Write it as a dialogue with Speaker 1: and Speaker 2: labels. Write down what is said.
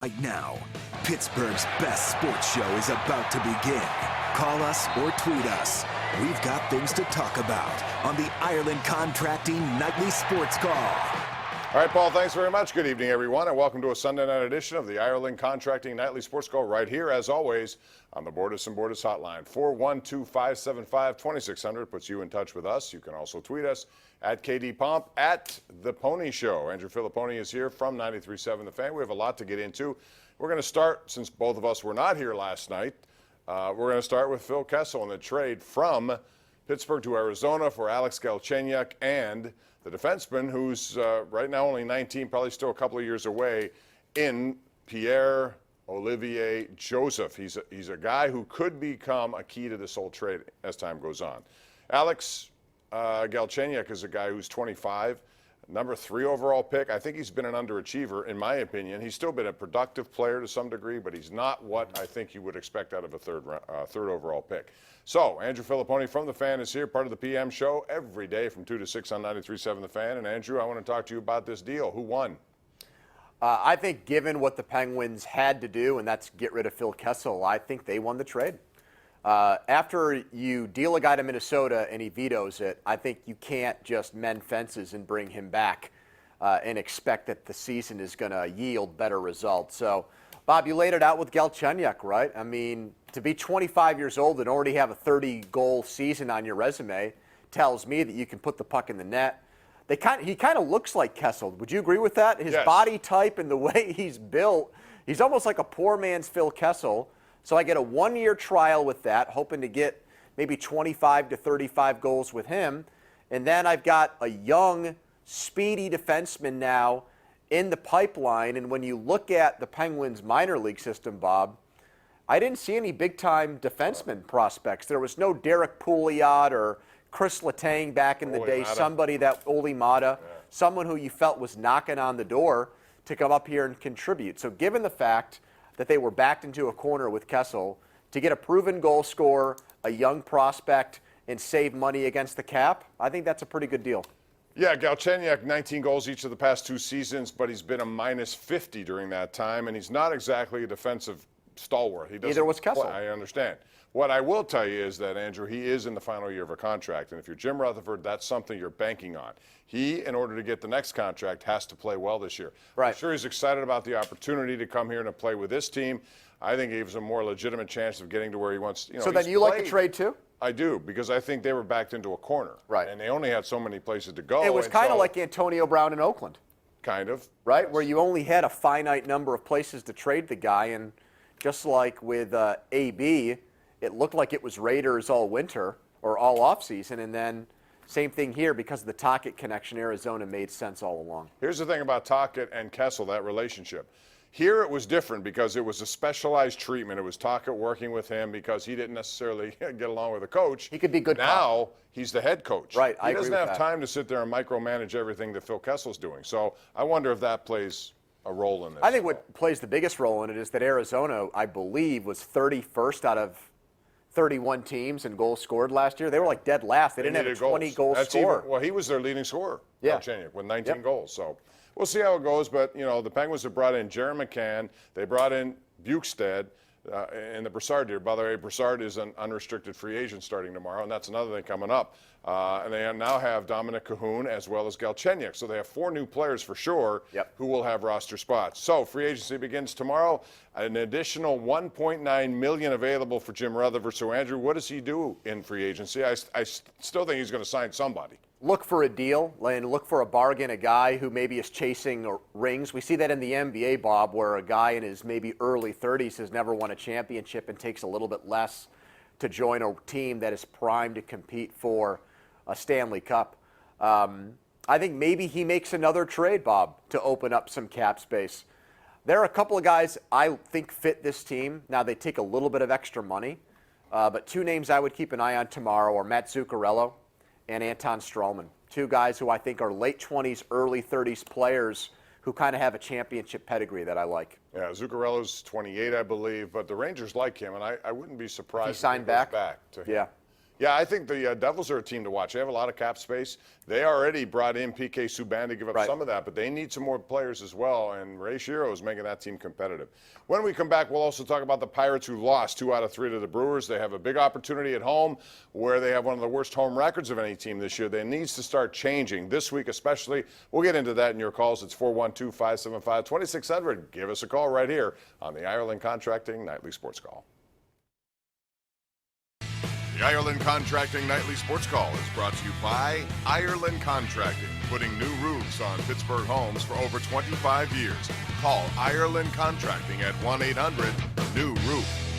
Speaker 1: Right now, Pittsburgh's best sports show is about to begin. Call us or tweet us. We've got things to talk about on the Ireland Contracting Nightly Sports Call.
Speaker 2: All right, Paul, thanks very much. Good evening, everyone, and welcome to a Sunday night edition of the Ireland Contracting Nightly Sports Call right here, as always, on the Bordas & Bordas hotline. 412-575-2600 puts you in touch with us. You can also tweet us at KD Pomp, at The Pony Show. Andrew Filipponi is here from 93.7 The Fan. We have a lot to get into. We're going to start, since both of us were not here last night, we're going to start with Phil Kessel and the trade from Pittsburgh to Arizona for Alex Galchenyuk and the defenseman, who's right now only 19, probably still a couple of years away, in Pierre-Olivier Joseph. He's a guy who could become a key to this whole trade as time goes on. Alex Galchenyuk is a guy who's 25, number 3 overall pick. I think he's been an underachiever, in my opinion. He's still been a productive player to some degree, but he's not what I think you would expect out of a third overall pick. So, Andrew Filipponi from The Fan is here, part of the PM show, every day from 2 to 6 on 93.7 The Fan. And, Andrew, I want to talk to you about this deal. Who won?
Speaker 3: I think given what the Penguins had to do, and that's get rid of Phil Kessel, I think they won the trade. After you deal a guy to Minnesota and he vetoes it, I think you can't just mend fences and bring him back and expect that the season is going to yield better results. So, Bob, you laid it out with Galchenyuk, right? I mean, to be 25 years old and already have a 30-goal season on your resume tells me that you can put the puck in the net. He kind of looks like Kessel. Would you agree with that? His body type and the way he's built, he's almost like a poor man's Phil Kessel. So I get a 1-year trial with that, hoping to get maybe 25 to 35 goals with him. And then I've got a young, speedy defenseman now in the pipeline. And when you look at the Penguins minor league system, Bob, I didn't see any big-time defenseman prospects. There was no Derek Pouliot or Chris Letang back in the day, somebody that Olli Maatta, someone who you felt was knocking on the door to come up here and contribute. So given the fact that they were backed into a corner with Kessel, to get a proven goal scorer, a young prospect, and save money against the cap, I think that's a pretty good deal.
Speaker 2: Yeah, Galchenyuk, 19 goals each of the past 2 seasons, but he's been a minus 50 during that time, and he's not exactly a defensive stalwart.
Speaker 3: Neither was Kessel.
Speaker 2: I understand. What I will tell you is that, Andrew, he is in the final year of a contract, and if you're Jim Rutherford, that's something you're banking on. He, in order to get the next contract, has to play well this year.
Speaker 3: Right.
Speaker 2: I'm sure he's excited about the opportunity to come here and to play with this team. I think it gives him a more legitimate chance of getting to where he wants.
Speaker 3: So then you like the trade too?
Speaker 2: I do, because I think they were backed into a corner.
Speaker 3: Right.
Speaker 2: And they only had so many places to go.
Speaker 3: It was kind of like Antonio Brown in Oakland.
Speaker 2: Kind of.
Speaker 3: Right,
Speaker 2: Yes.
Speaker 3: where you only had a finite number of places to trade the guy, and just like with AB, it looked like it was Raiders all winter or all offseason, and then same thing here because of the Tocchet connection. Arizona made sense all along.
Speaker 2: Here's the thing about Tocchet and Kessel, that relationship. Here it was different because it was a specialized treatment. It was Tocchet working with him because he didn't necessarily get along with the coach.
Speaker 3: He could be good.
Speaker 2: Now he's the head coach.
Speaker 3: Right,
Speaker 2: He doesn't have time to sit there and micromanage everything that Phil Kessel's doing. So I wonder if that plays a role in this.
Speaker 3: I think what plays the biggest role in it is that Arizona, I believe, was 31st out of 31 teams in goals scored last year. They were like dead last. They didn't have a 20-goal scorer.
Speaker 2: Well, he was their leading scorer, Galchenyuk, with 19
Speaker 3: Yep.
Speaker 2: goals. So we'll see how it goes. But, you know, the Penguins have brought in Jerry McCann. They brought in Bukestad in the Brassard deal. By the way, Brassard is an unrestricted free agent starting tomorrow, and that's another thing coming up. And they now have Dominic Cahoon as well as Galchenyuk. So they have 4 new players for sure who will have roster spots. So free agency begins tomorrow. An additional $1.9 million available for Jim Rutherford. So, Andrew, what does he do in free agency? I still think he's going to sign somebody.
Speaker 3: Look for a deal and look for a bargain, a guy who maybe is chasing rings. We see that in the NBA, Bob, where a guy in his maybe early 30s has never won a championship and takes a little bit less to join a team that is primed to compete for a Stanley Cup. I think maybe he makes another trade, Bob, to open up some cap space. There are a couple of guys I think fit this team. Now, they take a little bit of extra money, but 2 names I would keep an eye on tomorrow are Matt Zuccarello and Anton Stralman, 2 guys who I think are late 20s, early 30s players who kind of have a championship pedigree that I like.
Speaker 2: Yeah, Zuccarello's 28, I believe, but the Rangers like him, and I wouldn't be surprised
Speaker 3: He signed
Speaker 2: if he goes
Speaker 3: back
Speaker 2: to him.
Speaker 3: Yeah.
Speaker 2: Yeah, I think the Devils are a team to watch. They have a lot of cap space. They already brought in PK Subban to give up some of that, but they need some more players as well, and Ray Shero is making that team competitive. When we come back, we'll also talk about the Pirates, who lost 2 out of 3 to the Brewers. They have a big opportunity at home where they have one of the worst home records of any team this year. They needs to start changing this week especially. We'll get into that in your calls. It's 412-575-2600. Give us a call right here on the Ireland Contracting Nightly Sports Call. The Ireland Contracting Nightly Sports Call is brought to you by Ireland Contracting, putting new roofs on Pittsburgh homes for over 25 years. Call Ireland Contracting at 1-800-NEW-ROOF.